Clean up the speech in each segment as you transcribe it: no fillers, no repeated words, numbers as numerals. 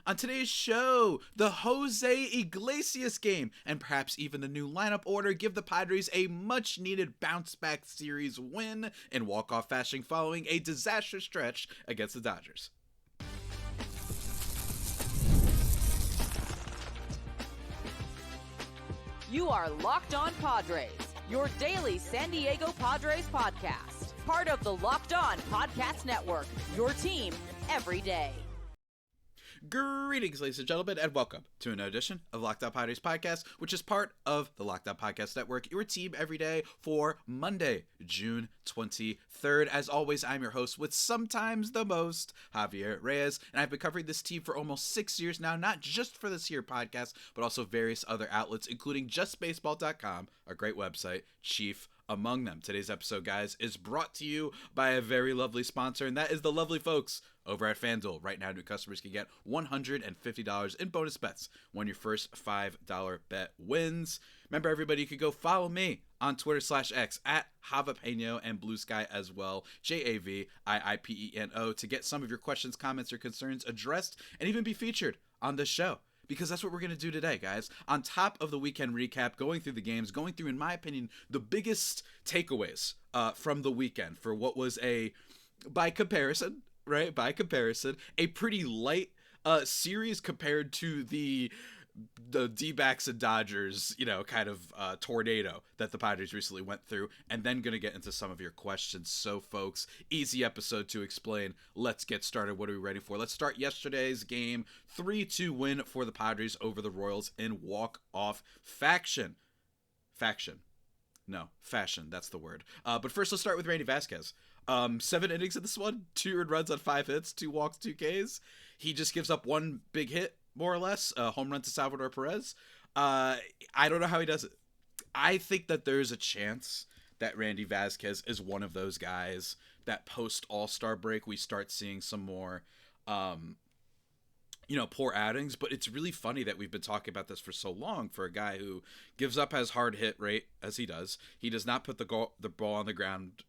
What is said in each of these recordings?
On today's show, the Jose Iglesias game, and perhaps even the new lineup order give the Padres a much-needed bounce-back series win in walk-off fashion following a disastrous stretch against the Dodgers. You are Locked On Padres, your daily San Diego Padres podcast. Part of the Locked On Podcast Network, your team every day. Greetings, ladies and gentlemen, and welcome to another edition of Locked On Padres podcast, which is part of the Locked On Podcast Network, your team every day for Monday, June 23rd. As always, I'm your host with sometimes the most, Javier Reyes, and I've been covering this team for almost 6 years now, not just for this here podcast, but also various other outlets, including justbaseball.com, a great website, chief among them. Today's episode, guys, is brought to you by a very lovely sponsor, and that is the lovely folks over at FanDuel. Right now, new customers can get $150 in bonus bets when your first $5 bet wins. Remember, everybody, you can go follow me on Twitter/X at Javapeno and Blue Sky as well, JAVIIPENO, to get some of your questions, comments, or concerns addressed and even be featured on this show. Because that's what we're going to do today, guys. On top of the weekend recap, going through the games, going through, in my opinion, the biggest takeaways from the weekend for what was by comparison, a pretty light series compared to the D-backs and Dodgers, kind of tornado that the Padres recently went through, and then going to get into some of your questions. So, folks, easy episode to explain. Let's get started. What are we ready for? Let's start yesterday's game. 3-2 win for the Padres over the Royals in walk-off fashion. Fashion, that's the word. But first, let's start with Randy Vasquez. 7 innings in this one, 2 earned runs on 5 hits, 2 walks, 2 Ks. He just gives up one big hit, more or less, a home run to Salvador Perez. I don't know how he does it. I think that there's a chance that Randy Vasquez is one of those guys that post All-Star break we start seeing some more poor outings, but it's really funny that we've been talking about this for so long for a guy who gives up as hard hit rate as he does. He does not put the ball on the ground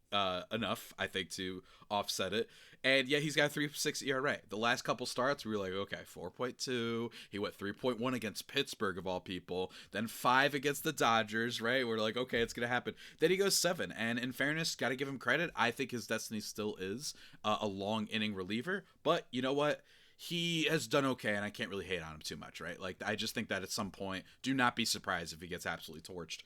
enough, I think, to offset it. And yeah, he's got a 3.6 ERA. The last couple starts, we were like, okay, 4.2. He went 3.1 against Pittsburgh, of all people. Then 5 against the Dodgers, right? We're like, okay, it's going to happen. Then he goes 7. And in fairness, got to give him credit. I think his destiny still is a long inning reliever. But you know what? He has done okay, and I can't really hate on him too much, right? Like, I just think that at some point, do not be surprised if he gets absolutely torched.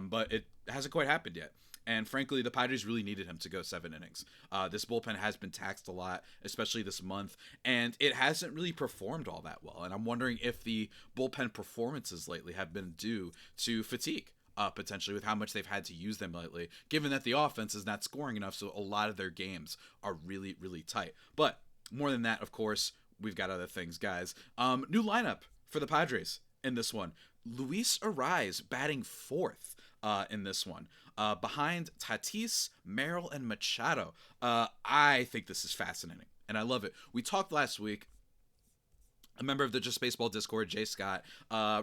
But it hasn't quite happened yet. And frankly, the Padres really needed him to go 7 innings. This bullpen has been taxed a lot, especially this month, and it hasn't really performed all that well. And I'm wondering if the bullpen performances lately have been due to fatigue. Potentially with how much they've had to use them lately, given that the offense is not scoring enough, so a lot of their games are really, really tight. But more than that, of course, we've got other things, guys. New lineup for the Padres in this one. Luis Arraez batting 4th in this one. Behind Tatis, Merrill, and Machado. I think this is fascinating, and I love it. We talked last week. A member of the Just Baseball Discord, Jay Scott,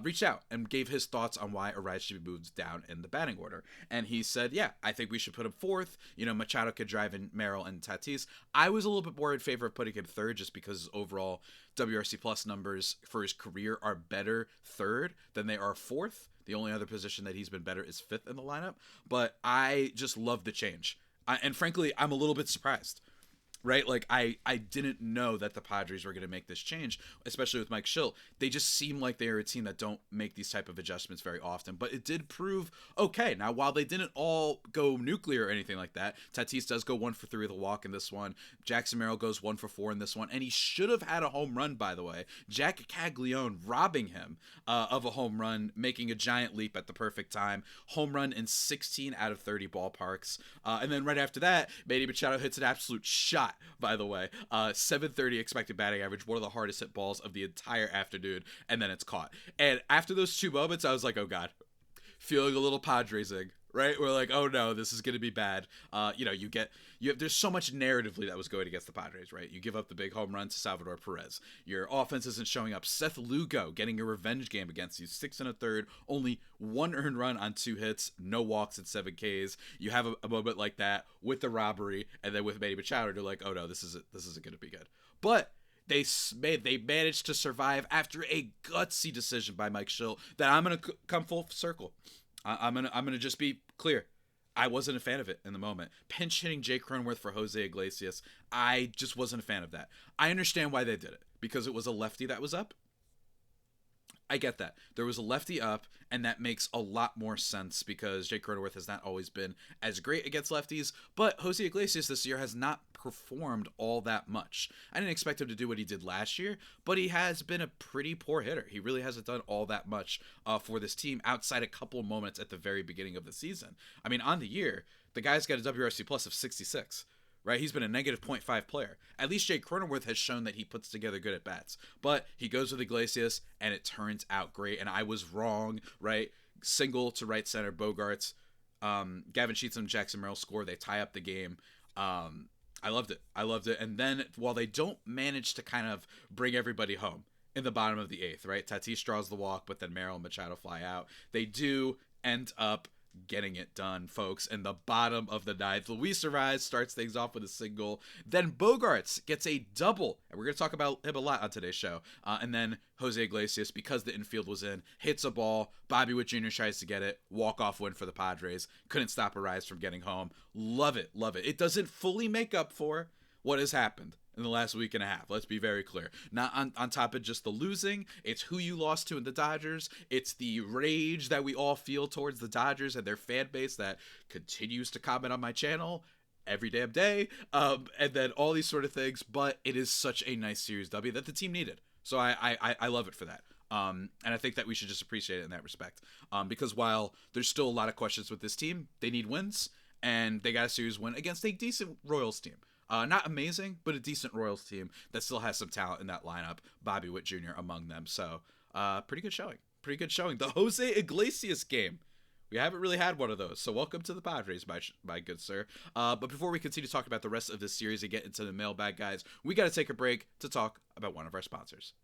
reached out and gave his thoughts on why Arraez should be moved down in the batting order. And he said, yeah, I think we should put him 4th. Machado could drive in Merrill and Tatis. I was a little bit more in favor of putting him 3rd just because his overall WRC plus numbers for his career are better 3rd than they are 4th. The only other position that he's been better is 5th in the lineup. But I just love the change. And frankly, I'm a little bit surprised. Right? Like, I didn't know that the Padres were going to make this change, especially with Mike Schill. They just seem like they're a team that don't make these type of adjustments very often. But it did prove okay. Now, while they didn't all go nuclear or anything like that, Tatis does go 1 for 3 with a walk in this one. Jackson Merrill goes 1 for 4 in this one. And he should have had a home run, by the way. Jack Caglione robbing him of a home run, making a giant leap at the perfect time. Home run in 16 out of 30 ballparks. And then right after that, Manny Machado hits an absolute shot, by the way. 730 expected batting average, one of the hardest hit balls of the entire afternoon, and then it's caught. And after those 2 moments, I was like, oh God, feeling a little Padresing, right? We're like, oh no, this is going to be bad. There's so much narratively that was going against the Padres, right? You give up the big home run to Salvador Perez. Your offense isn't showing up. Seth Lugo getting a revenge game against you. 6 1/3, only 1 earned run on 2 hits, no walks and 7 Ks. You have a moment like that with the robbery, and then with Manny Machado, you're like, oh no, this isn't going to be good. But They managed to survive after a gutsy decision by Mike Schill that I'm gonna come full circle. I'm gonna just be clear. I wasn't a fan of it in the moment. Pinch hitting Jake Cronenworth for Jose Iglesias, I just wasn't a fan of that. I understand why they did it, because it was a lefty that was up. I get that. There was a lefty up, and that makes a lot more sense because Jake Cronenworth has not always been as great against lefties, but Jose Iglesias this year has not performed all that much. I didn't expect him to do what he did last year, but he has been a pretty poor hitter. He really hasn't done all that much for this team outside a couple of moments at the very beginning of the season. I mean, on the year, the guy's got a WRC plus of 66. Right, he's been a negative .5 player. At least Jake Cronenworth has shown that he puts together good at bats. But he goes with Iglesias, and it turns out great. And I was wrong, right? Single to right center, Bogaerts. Gavin Sheets and Jackson Merrill score. They tie up the game. I loved it. And then while they don't manage to kind of bring everybody home in the bottom of the eighth, right? Tatis draws the walk, but then Merrill and Machado fly out. They do end up getting it done, folks, in the bottom of the ninth. Luis Arraez starts things off with a single. Then Bogaerts gets a double, and we're going to talk about him a lot on today's show. And then Jose Iglesias, because the infield was in, hits a ball. Bobby Witt Jr. tries to get it. Walk-off win for the Padres. Couldn't stop Arraez from getting home. Love it. It doesn't fully make up for what has happened in the last week and a half. Let's be very clear. Not on top of just the losing. It's who you lost to in the Dodgers. It's the rage that we all feel towards the Dodgers and their fan base that continues to comment on my channel every damn day. And then all these sort of things. But it is such a nice Series W that the team needed. So I love it for that. And I think that we should just appreciate it in that respect. Because while there's still a lot of questions with this team, they need wins. And they got a series win against a decent Royals team. Not amazing, but a decent Royals team that still has some talent in that lineup. Bobby Witt Jr. among them. So, pretty good showing. The Jose Iglesias game. We haven't really had one of those. So, welcome to the Padres, my good sir. But before we continue to talk about the rest of this series and get into the mailbag, guys, we got to take a break to talk about one of our sponsors.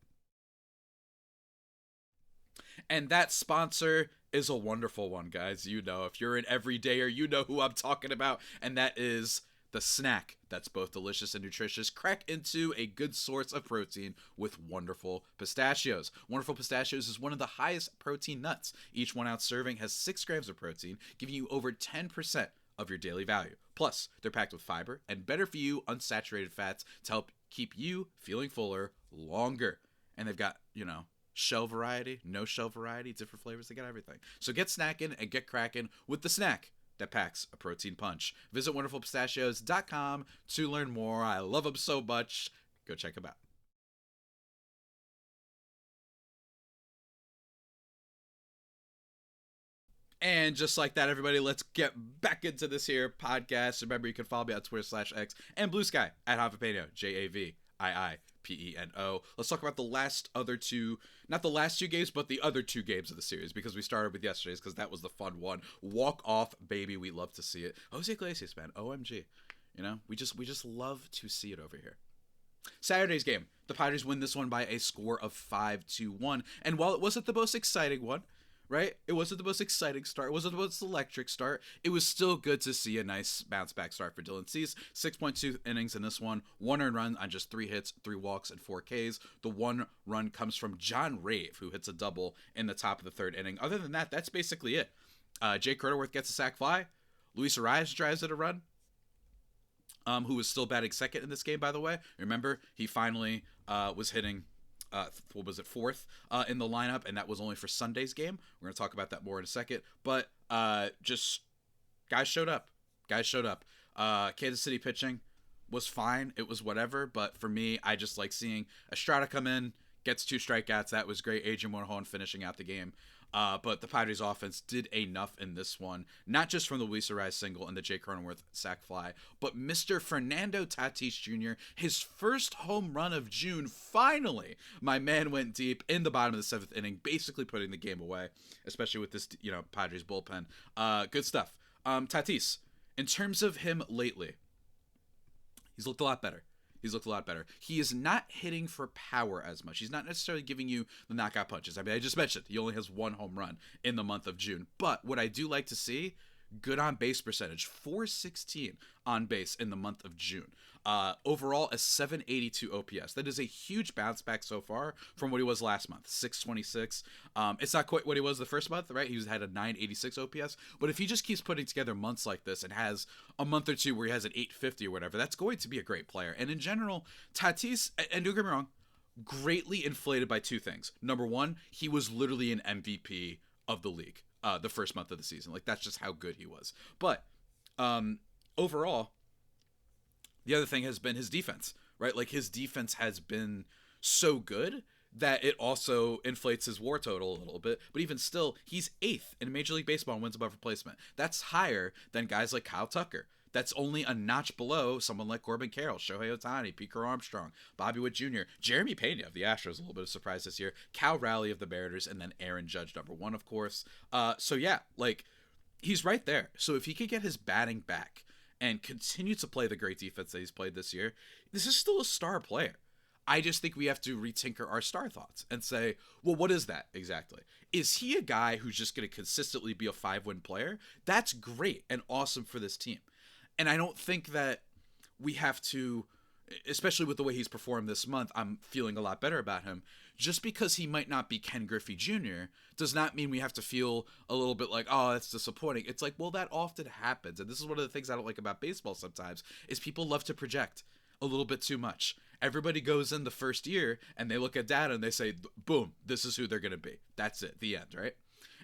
And that sponsor is a wonderful one, guys. You know, if you're an everydayer, you know who I'm talking about. And that is the snack that's both delicious and nutritious. Crack into a good source of protein with Wonderful Pistachios. Wonderful Pistachios is one of the highest protein nuts. Each 1 ounce serving has 6 grams of protein, giving you over 10% of your daily value. Plus, they're packed with fiber and better for you unsaturated fats to help keep you feeling fuller longer. And they've got, shell variety, no shell variety, different flavors. They got everything. So get snacking and get cracking with the snack that packs a protein punch. Visit wonderfulpistachios.com to learn more. I love them so much. Go check them out. And just like that, everybody, let's get back into this here podcast. Remember, you can follow me on Twitter/X and Blue Sky at Javipeno, JAVIIPENO. Let's talk about not the last two games, but the other 2 games of the series, because we started with yesterday's because that was the fun one. Walk off, baby. We love to see it. Jose Iglesias, man. OMG. We just love to see it over here. Saturday's game. The Padres win this one by a score of 5-1. And while it wasn't the most exciting one, right? It wasn't the most exciting start. It wasn't the most electric start. It was still good to see a nice bounce-back start for Dylan Cease. 6.2 innings in this one. 1 earned run on just 3 hits, 3 walks, and 4 Ks. The 1 run comes from John Rave, who hits a double in the top of the 3rd inning. Other than that, that's basically it. Jake Cronenworth gets a sac fly. Luis Arraez drives it a run. Who was still batting second in this game, by the way. Remember, he finally was hitting... 4th in the lineup, and that was only for Sunday's game. We're going to talk about that more in a second, but just guys showed up. Kansas City pitching was fine. It was whatever, but for me, I just like seeing Estrada come in, gets 2 strikeouts. That was great. Adrian Morejon finishing out the game. But the Padres offense did enough in this one, not just from the Luis Arraez single and the Jake Cronenworth sac fly, but Mr. Fernando Tatis Jr., his first home run of June. Finally, my man went deep in the bottom of the 7th inning, basically putting the game away, especially with this, Padres bullpen. Good stuff. Tatis, in terms of him lately, he's looked a lot better. He is not hitting for power as much. He's not necessarily giving you the knockout punches. I mean, I just mentioned he only has 1 home run in the month of June. But what I do like to see, good on base percentage, .416 on base in the month of June. Overall, a 782 OPS. That is a huge bounce back so far from what he was last month, 626. It's not quite what he was the first month, right? Had a 986 OPS. But if he just keeps putting together months like this and has a month or two where he has an 850 or whatever, that's going to be a great player. And in general, Tatis, and don't get me wrong, greatly inflated by two things. Number one, he was literally an MVP of the league the first month of the season. Like, that's just how good he was. But overall, the other thing has been his defense, right? Like, his defense has been so good that it also inflates his WAR total a little bit. But even still, he's 8th in Major League Baseball in wins above replacement. That's higher than guys like Kyle Tucker. That's only a notch below someone like Corbin Carroll, Shohei Ohtani, Pete Armstrong, Bobby Witt Jr., Jeremy Pena of the Astros, a little bit of surprise this year, Cal Raleigh of the Mariners, and then Aaron Judge, number 1, of course. So yeah, like, he's right there. So if he could get his batting back and continue to play the great defense that he's played this year, this is still a star player. I just think we have to retinker our star thoughts and say, well, what is that exactly? Is he a guy who's just going to consistently be a 5-win player? That's great and awesome for this team. And I don't think that we have to, especially with the way he's performed this month, I'm feeling a lot better about him. Just because he might not be Ken Griffey Jr. does not mean we have to feel a little bit like, oh, that's disappointing. It's like, well, that often happens. And this is one of the things I don't like about baseball sometimes, is people love to project a little bit too much. Everybody goes in the first year and they look at data and they say, boom, this is who they're going to be. That's it. The end, right?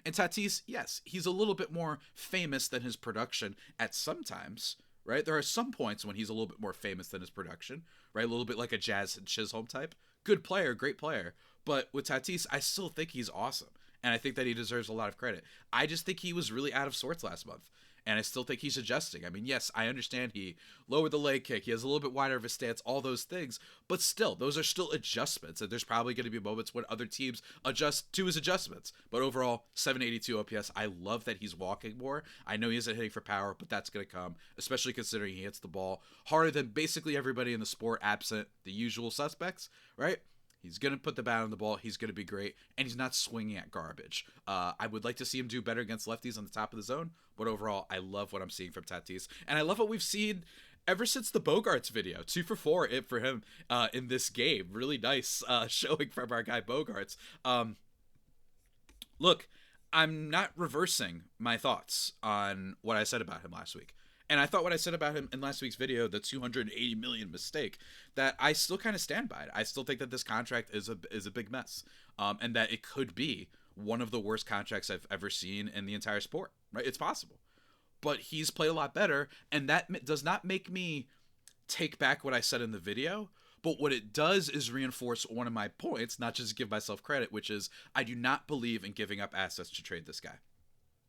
And Tatis, yes, he's a little bit more famous than his production at some times, right? There are some points when he's a little bit more famous than his production, right? A little bit like a Jazz and Chisholm type. Good player, great player. But with Tatis, I still think he's awesome. And I think that he deserves a lot of credit. I just think he was really out of sorts last month. And I still think he's adjusting. I mean, yes, I understand he lowered the leg kick. He has a little bit wider of a stance, all those things. But still, those are still adjustments. And there's probably going to be moments when other teams adjust to his adjustments. But overall, 782 OPS. I love that he's walking more. I know he isn't hitting for power, but that's going to come, especially considering he hits the ball harder than basically everybody in the sport, absent the usual suspects, right? He's going to put the bat on the ball. He's going to be great. And he's not swinging at garbage. I would like to see him do better against lefties on the top of the zone. But overall, I love what I'm seeing from Tatis. And I love what we've seen ever since the Bogaerts video. 2 for 4 for him in this game. Really nice showing from our guy Bogaerts. Look, I'm not reversing my thoughts on what I said about him last week. And I thought what I said about him in last week's video, the $280 million mistake, that I still kind of stand by it. I still think that this contract is a big mess, and that it could be one of the worst contracts I've ever seen in the entire sport. Right? It's possible, but he's played a lot better, and that does not make me take back what I said in the video. But what it does is reinforce one of my points, not just give myself credit, which is I do not believe in giving up assets to trade this guy.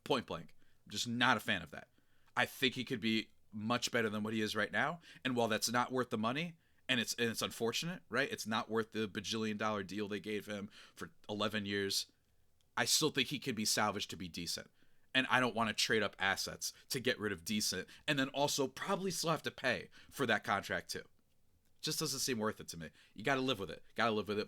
Point blank. I'm just not a fan of that. I think he could be much better than what he is right now. And while that's not worth the money, and it's unfortunate, right? It's not worth the bajillion-dollar deal they gave him for 11 years. I still think he could be salvaged to be decent. And I don't want to trade up assets to get rid of decent and then also probably still have to pay for that contract too. Just doesn't seem worth it to me. You got to live with it.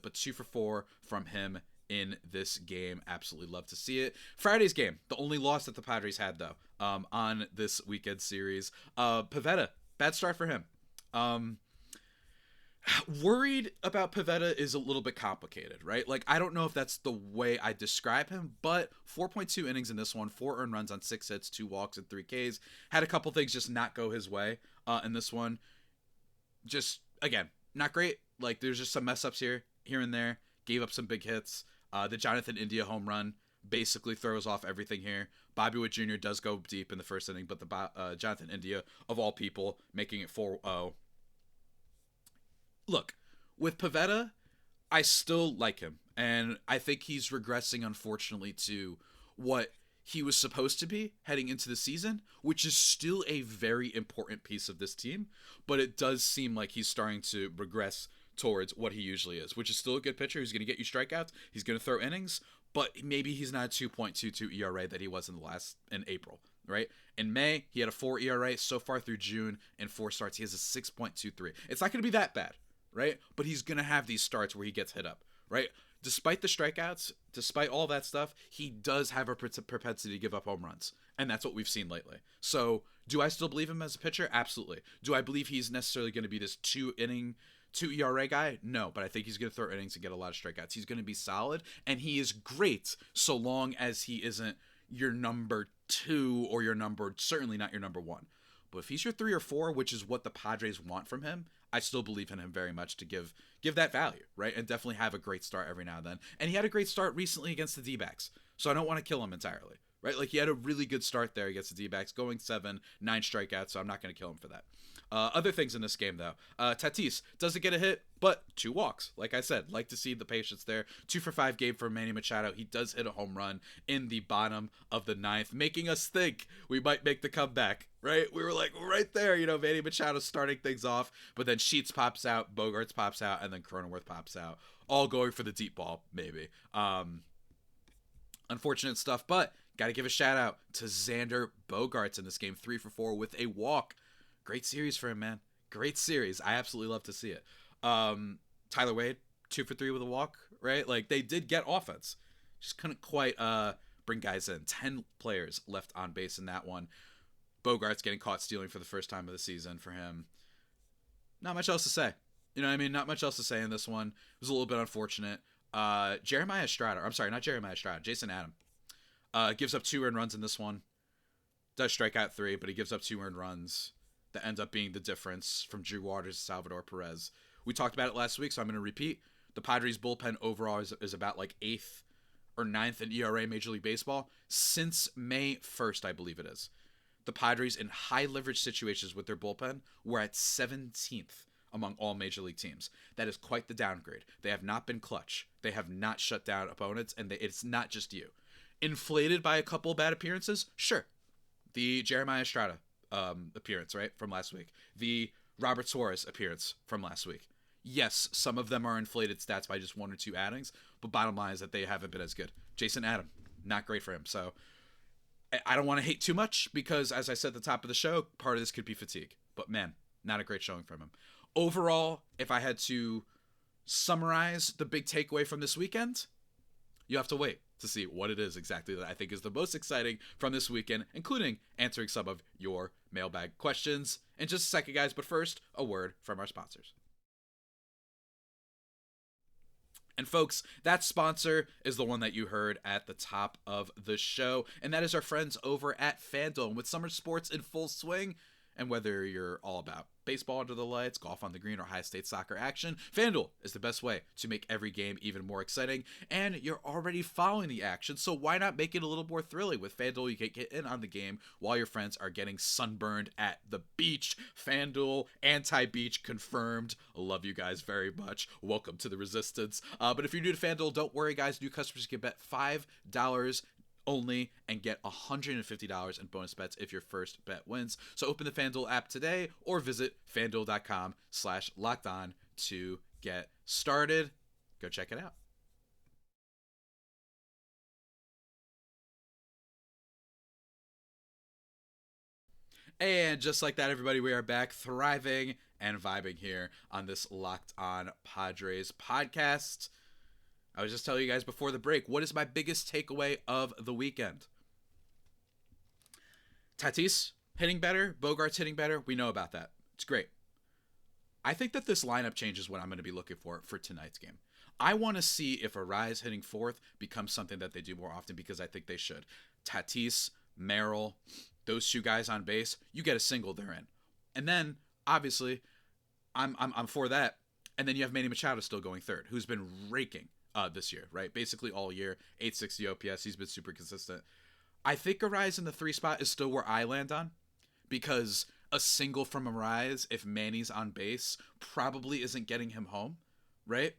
But 2 for 4 from him in this game. Absolutely love to see it. Friday's game, the only loss that the Padres had though, on this weekend series. Pivetta, bad start for him. Worried about Pivetta is a little bit complicated, right? Like, I don't know if that's the way I describe him, but 4.2 innings in this one, 4 earned runs on 6 hits, 2 walks, and 3 Ks. Had a couple things just not go his way in this one. Just, again, not great. Like, there's just some mess ups here and there. Gave up some big hits. The Jonathan India home run basically throws off everything here. Bobby Witt Jr. does go deep in the first inning, but the Jonathan India, of all people, making it 4-0. Look, with Pivetta, I still like him, and I think he's regressing, unfortunately, to what he was supposed to be heading into the season, which is still a very important piece of this team, but it does seem like he's starting to regress towards what he usually is, which is still a good pitcher who's going to get you strikeouts, he's going to throw innings, but maybe he's not a 2.22 ERA that he was in April, right? In May, he had a 4 ERA. So far through June, in 4 starts, he has a 6.23. It's not going to be that bad, right? But he's going to have these starts where he gets hit up, right? despite the strikeouts, despite all that stuff, he does have a propensity to give up home runs. And that's what we've seen lately. So do I still believe him as a pitcher? Absolutely. Do I believe he's necessarily going to be this 2 ERA guy? No, but I think he's going to throw innings and get a lot of strikeouts. He's going to be solid, and he is great so long as he isn't your number 2 or certainly not your number 1. But if he's your 3 or 4, which is what the Padres want from him, I still believe in him very much to give that value, right? And definitely have a great start every now and then. And he had a great start recently against the D-backs, so I don't want to kill him entirely, right? Like, he had a really good start there against the D-backs, going 7, 9 strikeouts, so I'm not going to kill him for that. Other things in this game, though. Tatis doesn't get a hit, but 2 walks. Like I said, like to see the patience there. 2 for 5 game for Manny Machado. He does hit a home run in the bottom of the 9th, making us think we might make the comeback, right? We were like right there, Manny Machado starting things off, but then Sheets pops out, Bogaerts pops out, and then Cronenworth pops out. All going for the deep ball, maybe. Unfortunate stuff, but got to give a shout out to Xander Bogaerts in this game. 3 for 4 with a walk. Great series for him, man. Great series. I absolutely love to see it. Tyler Wade, 2 for 3 with a walk, right? Like, they did get offense. Just couldn't quite bring guys in. 10 players left on base in that one. Bogaerts getting caught stealing for the first time of the season for him. Not much else to say. You know what I mean? Not much else to say in this one. It was a little bit unfortunate. Jason Adam gives up 2 earned runs in this one. Does strike out 3, but he gives up 2 earned runs. That ends up being the difference from Drew Waters to Salvador Perez. We talked about it last week, so I'm going to repeat. The Padres bullpen overall is about like 8th or 9th in ERA Major League Baseball since May 1st, I believe it is. The Padres in high leverage situations with their bullpen were at 17th among all Major League teams. That is quite the downgrade. They have not been clutch. They have not shut down opponents, and it's not just you. Inflated by a couple bad appearances? Sure. The Jeremiah Estrada appearance, right, from last week. The Robert Suarez appearance from last week. Yes, some of them are inflated stats by just 1 or 2 outings, but bottom line is that they haven't been as good. Jason Adam, not great for him. So I don't want to hate too much because, as I said at the top of the show, part of this could be fatigue. But man, not a great showing from him. Overall, if I had to summarize the big takeaway from this weekend, you have to wait to see what it is exactly that I think is the most exciting from this weekend, including answering some of your mailbag questions in just a second, guys. But first, a word from our sponsors. And folks, that sponsor is the one that you heard at the top of the show, and that is our friends over at FanDuel. And with summer sports in full swing, and whether you're all about baseball under the lights, golf on the green, or high-stakes soccer action, FanDuel is the best way to make every game even more exciting. And you're already following the action, so why not make it a little more thrilling? With FanDuel, you can get in on the game while your friends are getting sunburned at the beach. FanDuel, anti-beach confirmed. Love you guys very much. Welcome to the resistance. But if you're new to FanDuel, don't worry, guys. New customers can bet $5 only and get $150 in bonus bets if your first bet wins. So open the FanDuel app today or visit FanDuel.com/lockedon to get started. Go check it out. And just like that, everybody, we are back thriving and vibing here on this Locked On Padres podcast. I was just telling you guys before the break, what is my biggest takeaway of the weekend? Tatis hitting better, Bogaerts hitting better. We know about that. It's great. I think that this lineup change is what I'm going to be looking for tonight's game. I want to see if Arraez hitting 4th becomes something that they do more often, because I think they should. Tatis, Merrill, those 2 guys on base, you get a single, they're in. And then, obviously, I'm for that. And then you have Manny Machado still going 3rd, who's been raking this year, right? Basically all year, 860 OPS. He's been super consistent. I think Arraez in the 3 spot is still where I land on, because a single from Arraez, if Manny's on base, probably isn't getting him home, right?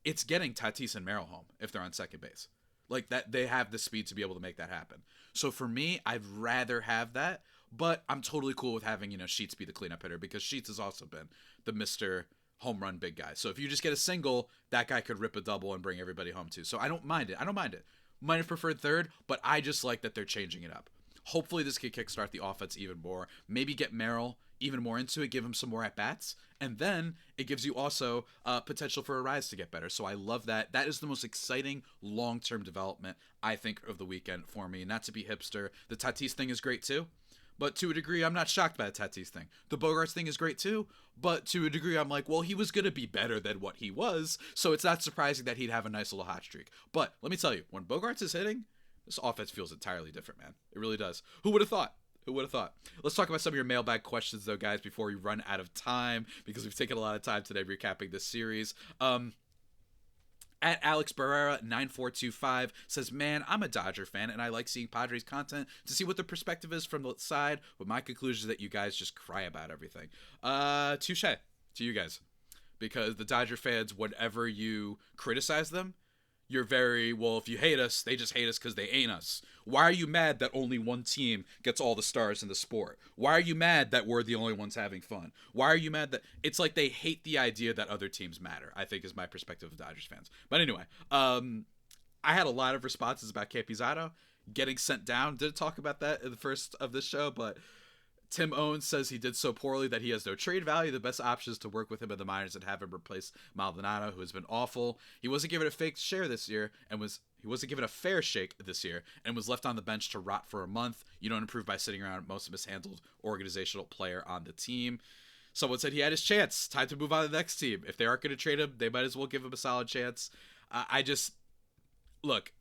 It's getting Tatis and Merrill home if they're on second base. Like that, they have the speed to be able to make that happen. So for me, I'd rather have that, but I'm totally cool with having, Sheets be the cleanup hitter, because Sheets has also been the Mr. home run big guy. So if you just get a single, that guy could rip a double and bring everybody home too. So I don't mind it. Might have preferred 3rd, but I just like that they're changing it up. Hopefully this could kickstart the offense even more. Maybe get Merrill even more into it, give him some more at-bats, and then it gives you also potential for Arraez to get better. So I love that. That is the most exciting long-term development, I think, of the weekend for me. Not to be hipster, the Tatis thing is great too, but to a degree, I'm not shocked by the Tatis thing. The Bogaerts thing is great too, but to a degree, I'm like, well, he was going to be better than what he was, so it's not surprising that he'd have a nice little hot streak. But let me tell you, when Bogaerts is hitting, this offense feels entirely different, man. It really does. Who would have thought? Who would have thought? Let's talk about some of your mailbag questions, though, guys, before we run out of time, because we've taken a lot of time today recapping this series. At Alex Barrera 9425 says, man, I'm a Dodger fan, and I like seeing Padres content to see what the perspective is from the side, but my conclusion is that you guys just cry about everything. Touche to you guys. Because the Dodger fans, whenever you criticize them, you're very, well, if you hate us, they just hate us because they ain't us. Why are you mad that only one team gets all the stars in the sport? Why are you mad that we're the only ones having fun? Why are you mad that it's like they hate the idea that other teams matter, I think is my perspective of Dodgers fans. But anyway, I had a lot of responses about Campusano getting sent down. Didn't talk about that in the first of this show, but Tim Owens says he did so poorly that he has no trade value. The best option is to work with him in the minors and have him replace Maldonado, who has been awful. He wasn't given a fake share this year he wasn't given a fair shake this year and was left on the bench to rot for a month. You don't improve by sitting around most mishandled organizational player on the team. Someone said he had his chance. Time to move on to the next team. If they aren't going to trade him, they might as well give him a solid chance. Look,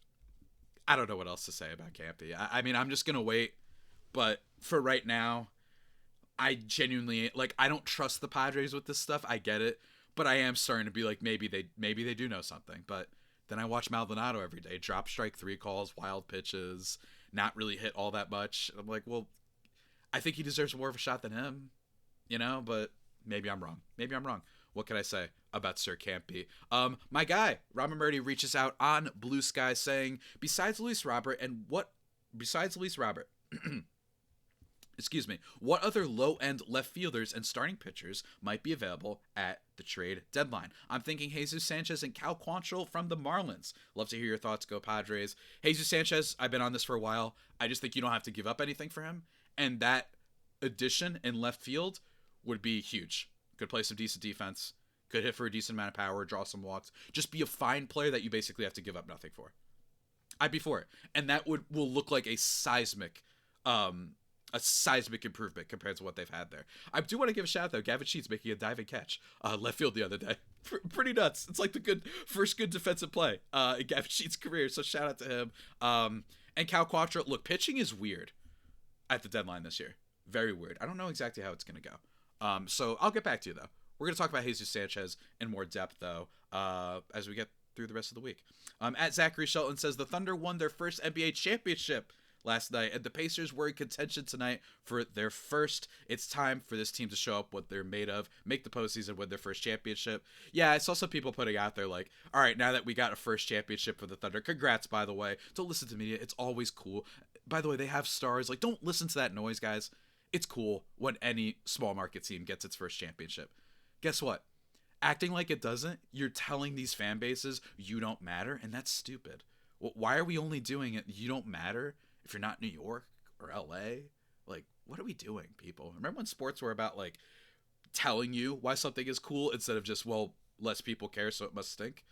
I don't know what else to say about Campy. I mean, I'm just going to wait. But for right now, I genuinely, I don't trust the Padres with this stuff. I get it, but I am starting to be like, maybe they do know something. But then I watch Maldonado every day, drop strike 3 calls, wild pitches, not really hit all that much. I'm like, well, I think he deserves more of a shot than him, but maybe I'm wrong. What can I say about Sir Campy? My guy, Rama Murdy, reaches out on Blue Sky saying, besides Luis Robert, excuse me, what other low-end left fielders and starting pitchers might be available at the trade deadline? I'm thinking Jesus Sanchez and Cal Quantrill from the Marlins. Love to hear your thoughts. Go Padres. Jesus Sanchez, I've been on this for a while. I just think you don't have to give up anything for him. And that addition in left field would be huge. Could play some decent defense. Could hit for a decent amount of power, draw some walks. Just be a fine player that you basically have to give up nothing for. I'd be for it. And that will look like a seismic improvement compared to what they've had there. I do want to give a shout out, though. Gavin Sheets making a diving catch left field the other day. Pretty nuts. It's like the first good defensive play in Gavin Sheets' career, so shout out to him. And Cal Quantrill, look, pitching is weird at the deadline this year. Very weird. I don't know exactly how it's going to go. So I'll get back to you, though. We're going to talk about Jesus Sanchez in more depth, though, as we get through the rest of the week. At Zachary Shelton says, the Thunder won their first NBA championship last night, and the Pacers were in contention tonight for their first. It's time for this team to show up what they're made of, make the postseason, win their first championship. Yeah, I saw some people putting out there like, all right, now that we got a first championship for the Thunder, congrats, by the way. Don't listen to media. It's always cool. By the way, they have stars. Like, don't listen to that noise, guys. It's cool when any small market team gets its first championship. Guess what? Acting like it doesn't, you're telling these fan bases you don't matter, and that's stupid. Well, why are we only doing it? You don't matter if you're not New York or LA. Like, what are we doing, people? Remember when sports were about like telling you why something is cool instead of just, well, less people care, so it must stink?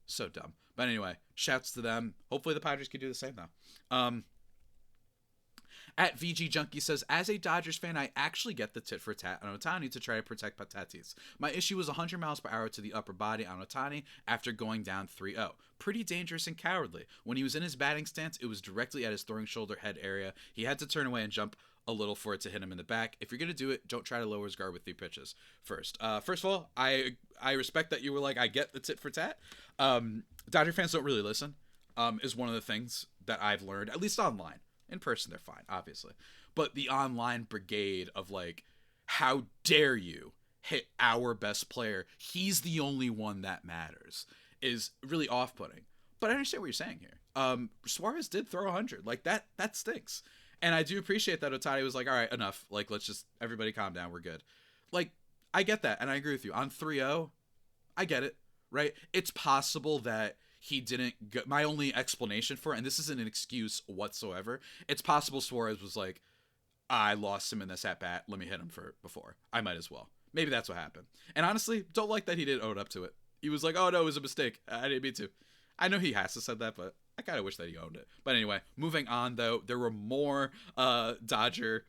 So dumb. But anyway, shouts to them. Hopefully the Padres can do the same now. At VG Junkie says, as a Dodgers fan, I actually get the tit for tat on Ohtani to try to protect Tatis. My issue was 100 miles per hour to the upper body on Ohtani after going down 3-0. Pretty dangerous and cowardly. When he was in his batting stance, it was directly at his throwing shoulder head area. He had to turn away and jump a little for it to hit him in the back. If you're going to do it, don't try to lower his guard with 3 pitches first. First of all, I respect that you were like, I get the tit for tat. Dodger fans don't really listen, is one of the things that I've learned, at least online. In person, they're fine, obviously. But the online brigade of like, how dare you hit our best player? He's the only one that matters, is really off-putting. But I understand what you're saying here. Suarez did throw 100. Like, that stinks. And I do appreciate that Ohtani was like, all right, enough. Like, let's just, everybody calm down. We're good. Like, I get that. And I agree with you. On 3-0, I get it, right? It's possible that he didn't go. My only explanation for it, and this isn't an excuse whatsoever, it's possible Suarez was like, I lost him in this at bat. Let me hit him before. I might as well. Maybe that's what happened. And honestly, don't like that he didn't own up to it. He was like, oh no, it was a mistake. I didn't mean to. I know he has to said that, but I kind of wish that he owned it. But anyway, moving on though, there were more Dodger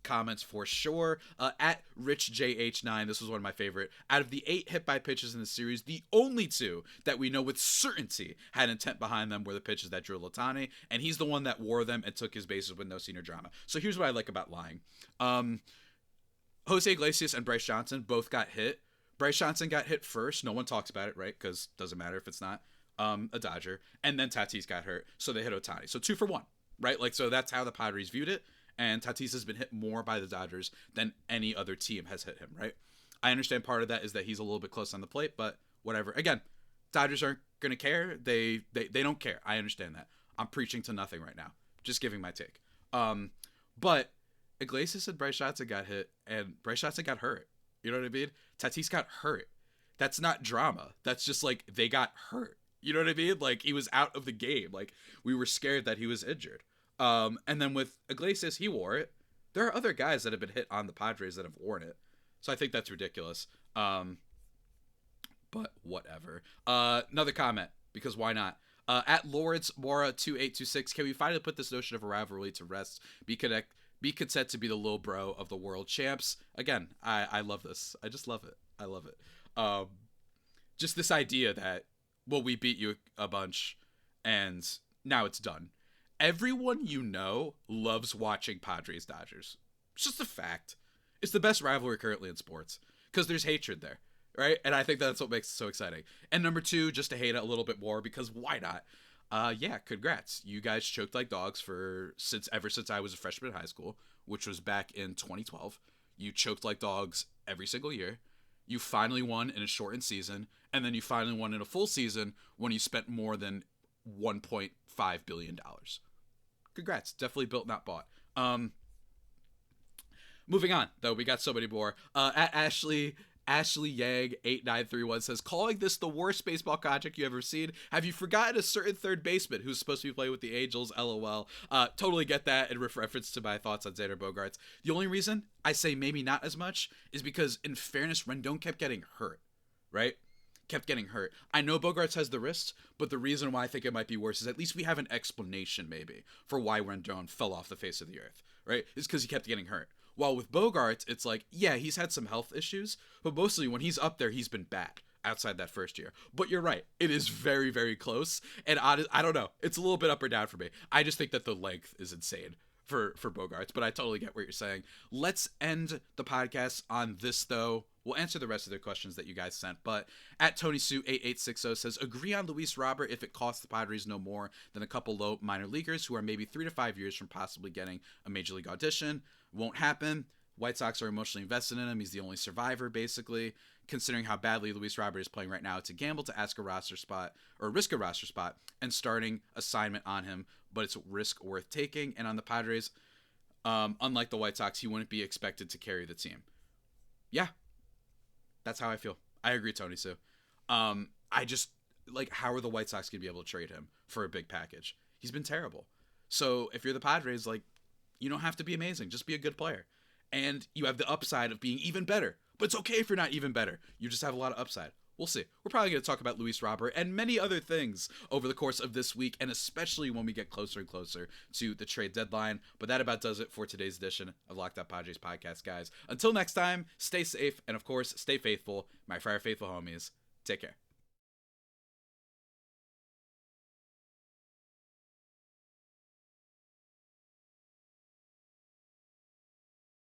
comments for sure. At RichJH9, this was one of my favorite. Out of the 8 hit by pitches in the series, the only 2 that we know with certainty had intent behind them were the pitches that drew Ohtani, and he's the one that wore them and took his bases with no senior drama. So here's what I like about lying. Jose Iglesias and Bryce Johnson both got hit. Bryce Johnson got hit first. No one talks about it, right? Because it doesn't matter if it's not a Dodger. And then Tatis got hurt, so they hit Ohtani. So 2 for 1, right? Like, so that's how the Padres viewed it. And Tatis has been hit more by the Dodgers than any other team has hit him, right? I understand part of that is that he's a little bit close on the plate, but whatever. Again, Dodgers aren't going to care. They don't care. I understand that. I'm preaching to nothing right now. Just giving my take. But Iglesias and Bryce Johnson got hit, and Bryce Johnson got hurt. You know what I mean? Tatis got hurt. That's not drama. That's just like they got hurt. You know what I mean? Like, he was out of the game. Like, we were scared that he was injured. And then with Iglesias, he wore it. There are other guys that have been hit on the Padres that have worn it. So I think that's ridiculous. But whatever. Another comment, because why not? At Lawrence Mora 2826, can we finally put this notion of a rivalry to rest? Be content to be the little bro of the world champs. Again, I love this. I just love it. I love it. Just this idea that, well, we beat you a bunch and now it's done. Everyone you know loves watching Padres-Dodgers. It's just a fact. It's the best rivalry currently in sports because there's hatred there, right? And I think that's what makes it so exciting. And number 2, just to hate it a little bit more, because why not? Yeah, congrats. You guys choked like dogs ever since I was a freshman in high school, which was back in 2012. You choked like dogs every single year. You finally won in a shortened season, and then you finally won in a full season when you spent more than $1.5 billion. Congrats. Definitely built, not bought. Moving on, though, we got so many more. At Ashley Yang 8931 says, calling this the worst baseball contract you ever seen. Have you forgotten a certain third baseman who's supposed to be playing with the Angels? LOL. Totally get that in reference to my thoughts on Xander Bogaerts. The only reason I say maybe not as much is because, in fairness, Rendon kept getting hurt, right? Kept getting hurt. I know Bogaerts has the wrist, but the reason why I think it might be worse is at least we have an explanation maybe for why Rendon fell off the face of the earth, right? It's because he kept getting hurt. While with Bogaerts, it's like, yeah, he's had some health issues, but mostly when he's up there, he's been bad outside that first year. But you're right. It is very, very close. And I don't know. It's a little bit up or down for me. I just think that the length is insane for Bogaerts, but I totally get what you're saying. Let's end the podcast on this, though. We'll answer the rest of the questions that you guys sent, but at Tony Sue 8860 says, agree on Luis Robert if it costs the Padres no more than a couple low minor leaguers who are maybe 3 to 5 years from possibly getting a major league audition. Won't happen. White Sox are emotionally invested in him. He's the only survivor, basically. Considering how badly Luis Robert is playing right now, it's a gamble to ask a roster spot or risk a roster spot and starting assignment on him, but it's a risk worth taking. And on the Padres, unlike the White Sox, he wouldn't be expected to carry the team. Yeah. That's how I feel. I agree, Tony Sue. I just, like, how are the White Sox going to be able to trade him for a big package? He's been terrible. So if you're the Padres, like, you don't have to be amazing. Just be a good player. And you have the upside of being even better. But it's okay if you're not even better. You just have a lot of upside. We'll see. We're probably going to talk about Luis Robert and many other things over the course of this week, and especially when we get closer and closer to the trade deadline. But that about does it for today's edition of Locked Up Padres podcast, guys. Until next time, stay safe, and of course, stay faithful. My Friar Faithful homies, take care.